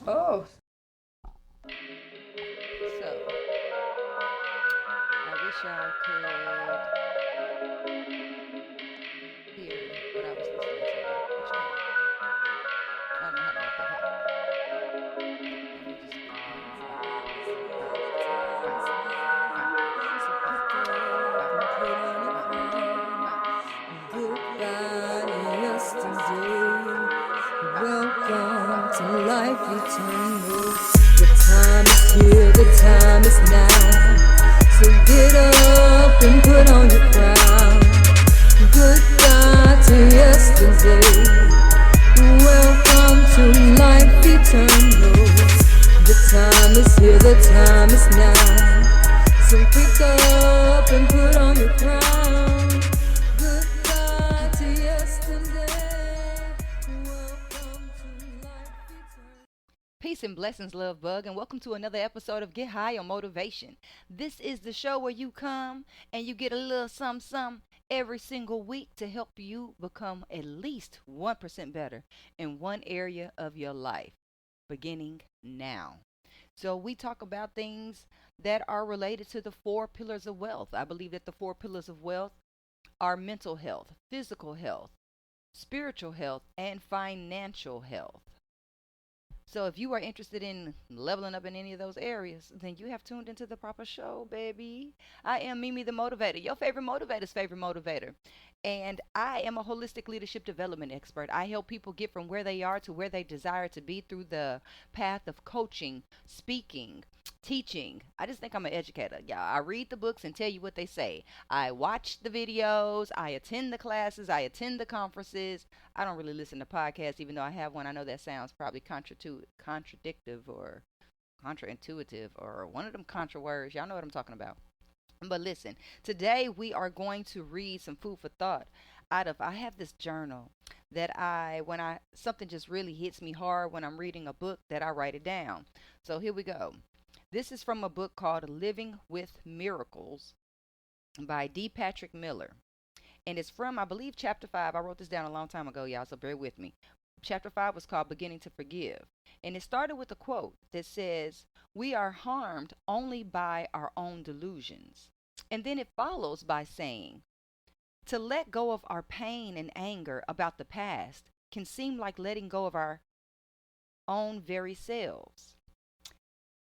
Oh, So, I wish y'all could hear what I was listening to, but you can't. I don't know how to make that happen. Let me just put this up. Bow, bow, so pick up bow, and put on your bow, crown. bow, Goodbye to bow, yesterday. bow, bow, Welcome to life eternal. The bow, time is here, the time is now. So get up and put on your crown. Goodbye to yesterday. Welcome to life eternal. The time is here, the time is now. So pick up and put on your crown. Goodbye to yesterday. Welcome to life eternal. Peace and blessings, love bug, and welcome to another episode of Get High on Motivation. This is the show where you come and you get a little some every single week to help you become at least 1% better in one area of your life, beginning now. So, we talk about things that are related to the four pillars of wealth. I believe that the four pillars of wealth are mental health, physical health, spiritual health, and financial health. So if you are interested in leveling up in any of those areas, then you have tuned into the proper show, baby. I am Mimi the Motivator, your favorite motivator's favorite motivator. And I am a holistic leadership development expert. I help people get from where they are to where they desire to be through the path of coaching, speaking, teaching. I just think I'm an educator. Yeah, I read the books and tell you what they say. I watch the videos, I attend the classes, I attend the conferences. I don't really listen to podcasts, even though I have one. I know that sounds probably contradictive or contraintuitive or one of them contra words. Y'all know what I'm talking about. But listen, today we are going to read some food for thought out of I have this journal that I when I something just really hits me hard when I'm reading a book that I write it down. So here we go. This is from a book called Living with Miracles by D. Patrick Miller. And it's from, I believe, chapter 5. I wrote this down a long time ago, y'all, so bear with me. Chapter 5 was called Beginning to Forgive. And it started with a quote that says, "We are harmed only by our own delusions." And then it follows by saying, "To let go of our pain and anger about the past can seem like letting go of our own very selves,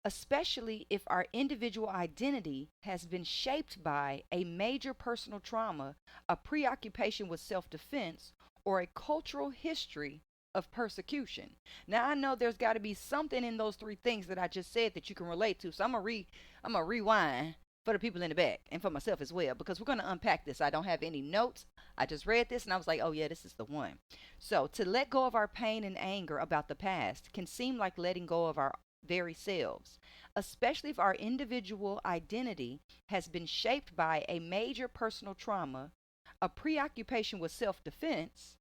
especially if our individual identity has been shaped by a major personal trauma, a preoccupation with self defense, or a cultural history of persecution." Now I know there's got to be something in those three things that I just said that you can relate to. So I'm gonna rewind for the people in the back and for myself as well because we're going to unpack this. I don't have any notes. I just read this and I was like, "Oh yeah, this is the one." So, to let go of our pain and anger about the past can seem like letting go of our very selves, especially if our individual identity has been shaped by a major personal trauma, a preoccupation with self defense,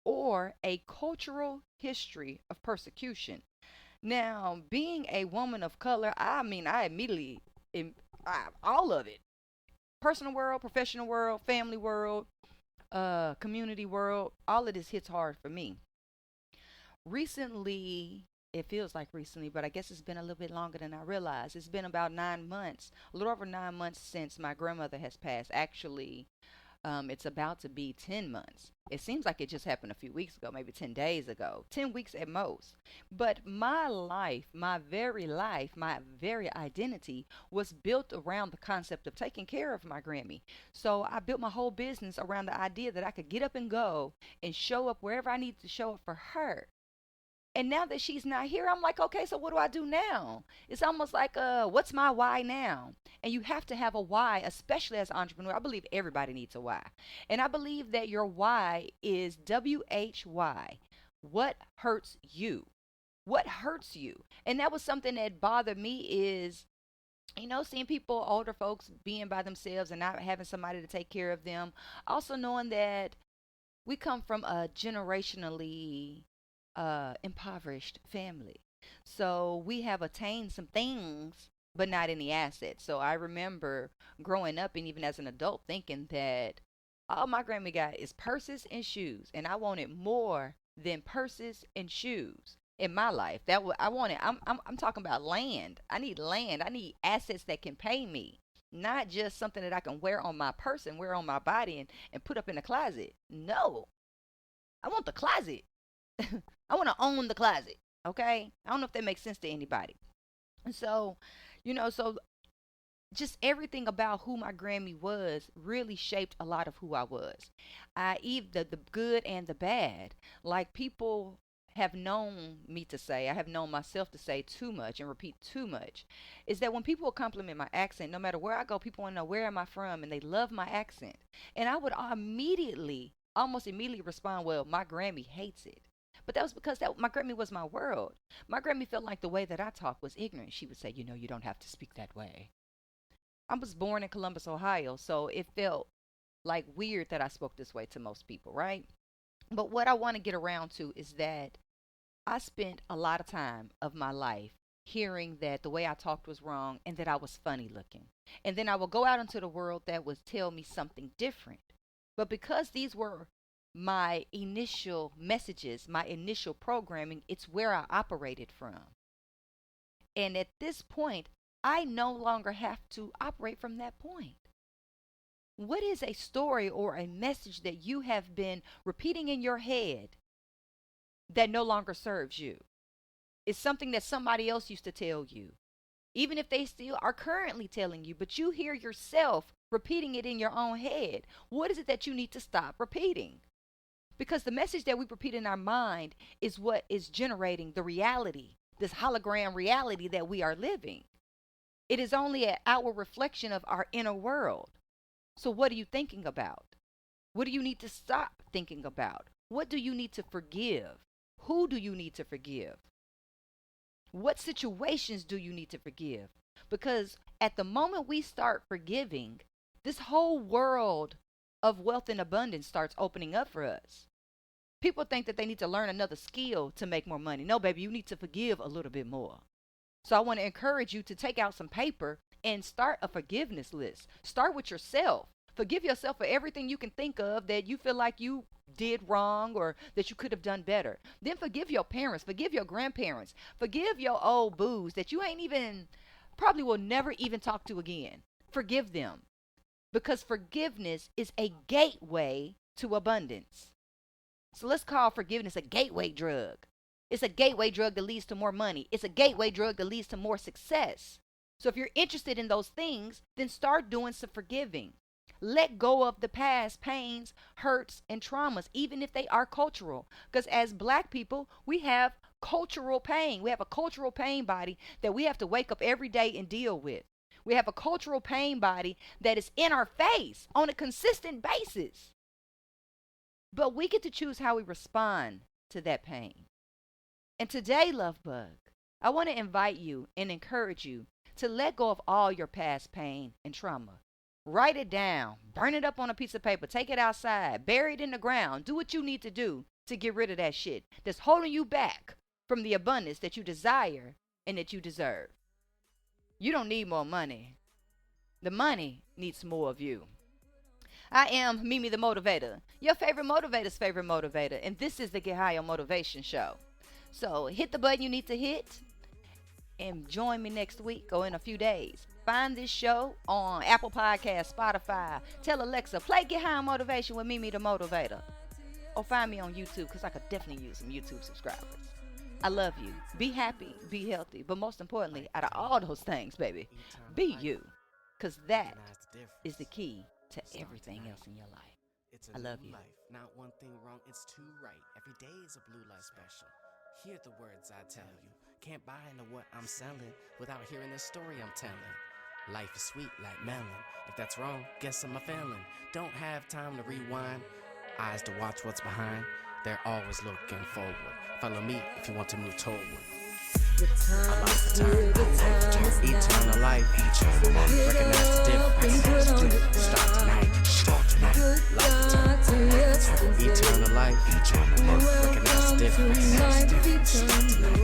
or a cultural history of persecution. Now, being a woman of color, I mean, I immediately, all of it, personal world, professional world, family world, community world, all of this hits hard for me. Recently, it feels like recently, but I guess it's been a little bit longer than I realized. It's been about 9 months, a little over 9 months since my grandmother has passed. Actually, it's about to be 10 months. It seems like it just happened a few weeks ago, maybe 10 days ago, 10 weeks at most. But my life, my very identity was built around the concept of taking care of my Grammy. So I built my whole business around the idea that I could get up and go and show up wherever I needed to show up for her. And now that she's not here, I'm like, okay, so what do I do now? It's almost like, what's my why now? And you have to have a why, especially as an entrepreneur. I believe everybody needs a why. And I believe that your why is WHY. What hurts you? What hurts you? And that was something that bothered me is, seeing people, older folks being by themselves and not having somebody to take care of them. Also knowing that we come from a generationally impoverished family. So we have attained some things, but not any assets. So I remember growing up and even as an adult thinking that all my grandma got is purses and shoes. And I wanted more than purses and shoes. in my life. I wanted. I'm talking about land. I need land. I need assets that can pay me, not just something that I can wear on my person, wear on my body, and put up in the closet. No, I want the closet. I want to own the closet. Okay, I don't know if that makes sense to anybody. And so, so just everything about who my Grammy was really shaped a lot of who I was. I even the good and the bad. Like people have known me to say, I have known myself to say too much and repeat too much, is that when people compliment my accent, no matter where I go, people want to know where am I from, and they love my accent. And I would immediately, almost immediately respond, well, my Grammy hates it. But that was because my Grammy was my world. My Grammy felt like the way that I talk was ignorant. She would say, you don't have to speak that way. I was born in Columbus, Ohio, so it felt like weird that I spoke this way to most people, right? But what I want to get around to is that I spent a lot of time of my life hearing that the way I talked was wrong and that I was funny looking. And then I would go out into the world that would tell me something different. But because these were my initial messages, my initial programming, it's where I operated from. And at this point, I no longer have to operate from that point. What is a story or a message that you have been repeating in your head that no longer serves you? It's something that somebody else used to tell you, even if they still are currently telling you, but you hear yourself repeating it in your own head. What is it that you need to stop repeating? Because the message that we repeat in our mind is what is generating the reality, this hologram reality that we are living. It is only an outward reflection of our inner world. So what are you thinking about? What do you need to stop thinking about? What do you need to forgive? Who do you need to forgive? What situations do you need to forgive? Because at the moment we start forgiving, this whole world of wealth and abundance starts opening up for us. People think that they need to learn another skill to make more money. No, baby, you need to forgive a little bit more. So I want to encourage you to take out some paper and start a forgiveness list. Start with yourself. Forgive yourself for everything you can think of that you feel like you did wrong or that you could have done better. Then forgive your parents. Forgive your grandparents. Forgive your old boos that you ain't even, probably will never even talk to again. Forgive them. Because forgiveness is a gateway to abundance. So let's call forgiveness a gateway drug. It's a gateway drug that leads to more money. It's a gateway drug that leads to more success. So if you're interested in those things, then start doing some forgiving. Let go of the past pains, hurts, and traumas, even if they are cultural. Because as Black people, we have cultural pain. We have a cultural pain body that we have to wake up every day and deal with. We have a cultural pain body that is in our face on a consistent basis. But we get to choose how we respond to that pain. And today, love bug, I want to invite you and encourage you to let go of all your past pain and trauma. Write it down, burn it up on a piece of paper, take it outside, bury it in the ground. Do what you need to do to get rid of that shit that's holding you back from the abundance that you desire and that you deserve. You don't need more money. The money needs more of you. I am Mimi the Motivator, your favorite motivator's favorite motivator, and this is the Get High on Motivation show. So hit the button you need to hit and join me next week or in a few days. Find this show on Apple Podcasts, Spotify. Tell Alexa, play Get High on Motivation with Mimi the Motivator. Or find me on YouTube, because I could definitely use some YouTube subscribers. I love you. Be happy, be healthy, but most importantly, out of all those things, baby, be you, because that is the key to everything else in your life. I love you. Not one thing wrong, it's two right. Every day is a blue light special. Hear the words I tell you. Can't buy into what I'm selling without hearing the story I'm telling. Life is sweet like melon. If that's wrong, guess I'm a felon. Don't have time to rewind. Eyes to watch what's behind. They're always looking forward. Follow me if you want to move toward. The time is here, the time is Eternal now. life, eternal. So Recognize the get up and difference. put on your Start crown. tonight, start tonight. Goodbye to yesterday. Eternal life, eternal. Recognize the difference. Welcome to night eternal.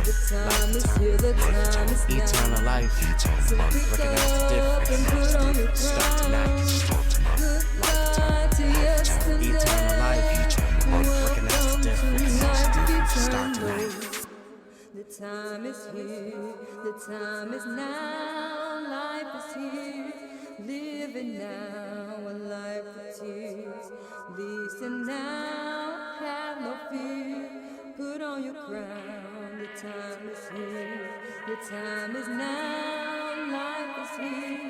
The time is here, the time is now. Eternal life, So eternal. pick Recognize the up and difference. put on your Start tonight, crown. start tonight. Goodbye to yesterday. Eternal life, eternal. Recognize the Welcome to difference. night Start eternal. tonight. The time is here, the time is now, life is here. Live it now, a life of tears. Listen now, have no fear. Put on your crown, the time is here. The time is now, life is here.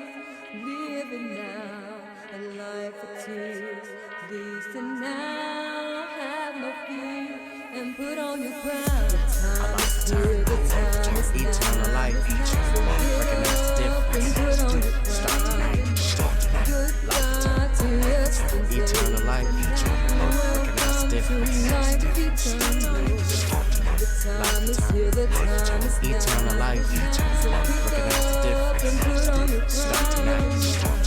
Live it now, a life of tears. Listen now, have no fear. And put on your crown. The time is here, the time is now. Eternal life, recognize the difference. Start tonight, start tonight. Lifetime, eternal life, recognize the difference. Lifetime, eternal life, recognize the difference. Start tonight.